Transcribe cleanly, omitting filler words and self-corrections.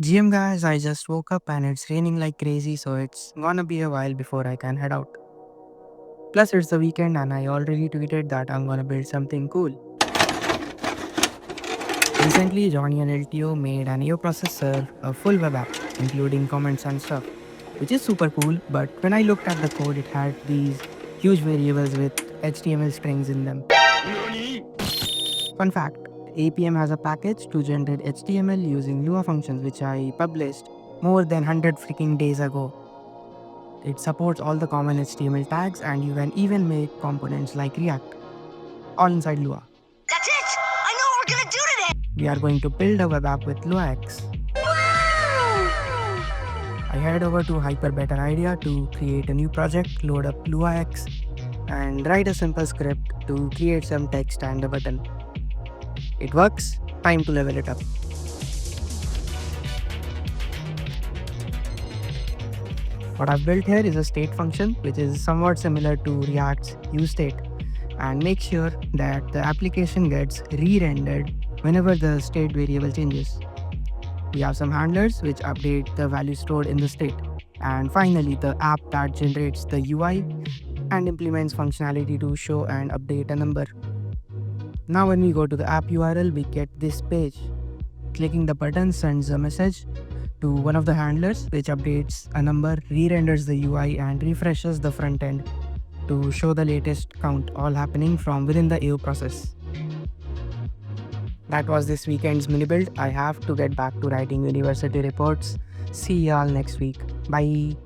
GM guys, I just woke up and it's raining like crazy, so it's gonna be a while before I can head out. Plus, it's the weekend and I already tweeted that I'm gonna build something cool. Recently, Johnny and LTO made an AO processor, a full web app, including comments and stuff, which is super cool. But when I looked at the code, it had these huge variables with HTML strings in them. Fun fact, APM has a package to generate HTML using Lua functions, which I published more than 100 freaking days ago. It supports all the common HTML tags and you can even make components like React, all inside Lua. That's it! I know what we're gonna do today! We are going to build a web app with LuaX. I head over to Hyperbeta Idea to create a new project, load up LuaX, and write a simple script to create some text and a button. It works, time to level it up. What I've built here is a state function which is somewhat similar to React's useState and make sure that the application gets re-rendered whenever the state variable changes. We have some handlers which update the value stored in the state. And finally, the app that generates the UI and implements functionality to show and update a number. Now when we go to the app URL, we get this page. Clicking the button sends a message to one of the handlers which updates a number, re-renders the UI and refreshes the front end to show the latest count, all happening from within the AO process. That was this weekend's mini build. I have to get back to writing university reports. See y'all next week. Bye.